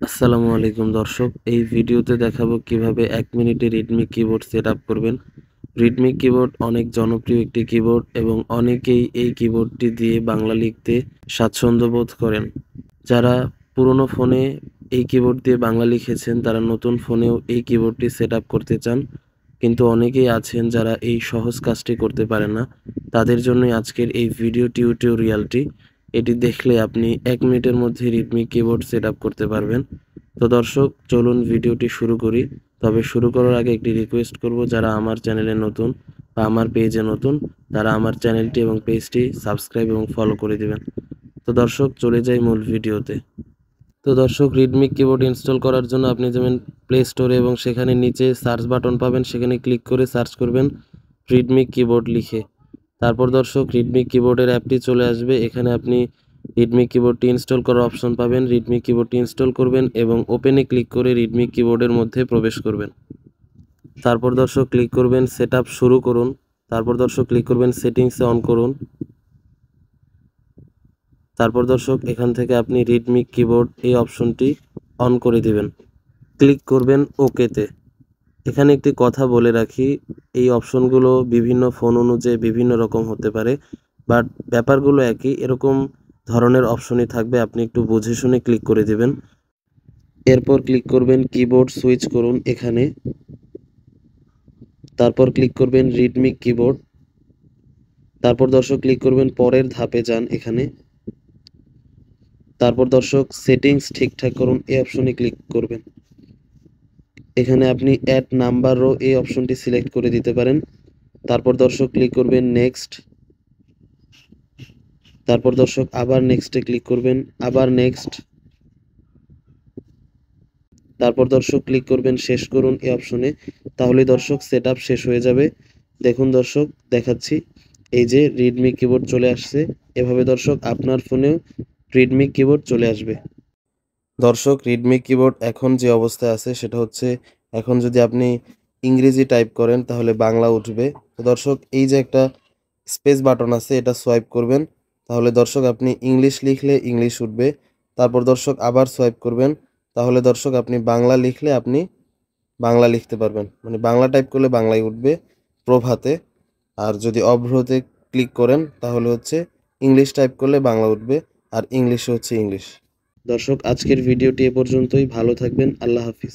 আসসালামু আলাইকুম দর্শক, এই ভিডিওতে দেখাবো কিভাবে 1 মিনিটে রিদমিক কিবোর্ড সেট আপ করবেন। রিদমিক কিবোর্ড অনেক জনপ্রিয় একটি কিবোর্ড এবং অনেকেই এই কিবোর্ডটি দিয়ে বাংলা লিখতে স্বাচ্ছন্দ্য বোধ করেন। যারা পুরনো ফোনে এই কিবোর্ড দিয়ে বাংলা লিখেছেন তারা নতুন ফোনেও এই কিবোর্ডটি সেট আপ করতে চান, কিন্তু অনেকেই আছেন যারা এই সহজ কাজটি করতে পারেন না। তাদের জন্যই আজকের এই ভিডিও টিউটোরিয়ালটি। এটি দেখলে আপনি 1 মিনিটের মধ্যে রিদমিক কিবোর্ড সেট আপ করতে পারবেন। তো দর্শক, চলুন ভিডিওটি শুরু করি। তবে শুরু করার আগে একটি রিকোয়েস্ট করব, যারা আমার চ্যানেলে নতুন বা আমার পেজে নতুন তারা আমার চ্যানেলটি এবং পেজটি সাবস্ক্রাইব এবং ফলো করে দিবেন। তো দর্শক, চলে যাই মূল ভিডিওতে। তো দর্শক, রিদমিক কিবোর্ড ইনস্টল করার জন্য আপনি যাবেন প্লে স্টোরে এবং সেখানে নিচে সার্চ বাটন পাবেন, সেখানে ক্লিক করে সার্চ করবেন রিদমিক কিবোর্ড লিখে। তারপর দর্শক, রিদমিক কিবোর্ডের অ্যাপটি চলে আসবে। এখানে আপনি রিদমিক কিবোর্ডটি ইনস্টল করার অপশন পাবেন। রিদমিক কিবোর্ডটি ইনস্টল করবেন এবং ওপেনে ক্লিক করে রিদমিক কিবোর্ডের মধ্যে প্রবেশ করবেন। তারপর দর্শক ক্লিক করবেন সেট আপ শুরু করুন। তারপর দর্শক ক্লিক করবেন সেটিংসে অন করুন। তারপর দর্শক এখান থেকে আপনি রিদমিক কিবোর্ড এই অপশনটি অন করে দিবেন। ক্লিক করবেন ওকেতে। এখানে একটি কথা বলে রাখি, এই অপশনগুলো বিভিন্ন ফোন অনুযায়ী বিভিন্ন রকম হতে পারে, বাট ব্যাপারগুলো একই। এরকম ধরনের অপশনই থাকবে, আপনি একটু বুঝে শুনে ক্লিক করে দিবেন। এরপর ক্লিক করবেন কিবোর্ড সুইচ করুন এখানে। তারপর ক্লিক করবেন রিদমিক কিবোর্ড। তারপর দর্শক ক্লিক করবেন পরের ধাপে যান এখানে। তারপর দর্শক সেটিংস ঠিকঠাক করুন এই অপশনে ক্লিক করবেন। এখানে আপনি অ্যাড নাম্বারও এই অপশনটি সিলেক্ট করে দিতে পারেন। তারপর দর্শক ক্লিক করবেন নেক্সট। তারপর দর্শক আবার নেক্সটে ক্লিক করবেন, আবার নেক্সট। তারপর দর্শক ক্লিক করবেন শেষ করুন এই অপশনে। তাহলে দর্শক সেট আপ শেষ হয়ে যাবে। দেখুন দর্শক, দেখাচ্ছি, এই যে রিদমিক কিবোর্ড চলে আসছে। এভাবে দর্শক আপনার ফোনেও রিদমিক কিবোর্ড চলে আসবে। দর্শক, রিদমিক কিবোর্ড এখন যে অবস্থায় আছে সেটা হচ্ছে, এখন যদি আপনি ইংরেজি টাইপ করেন তাহলে বাংলা উঠবে। তো দর্শক, এই যে একটা স্পেস বাটন আছে, এটা সোয়াইপ করবেন। তাহলে দর্শক আপনি ইংলিশ লিখলে ইংলিশ উঠবে। তারপর দর্শক আবার সোয়াইপ করবেন। তাহলে দর্শক আপনি বাংলা লিখলে আপনি বাংলা লিখতে পারবেন, মানে বাংলা টাইপ করলে বাংলাই উঠবে প্রভাতে। আর যদি অভ্রতে ক্লিক করেন তাহলে হচ্ছে ইংলিশ টাইপ করলে বাংলা উঠবে, আর ইংলিশে হচ্ছে ইংলিশ। দর্শক, আজকের ভিডিওটি এ পর্যন্তই। ভালো থাকবেন। আল্লাহ হাফিজ।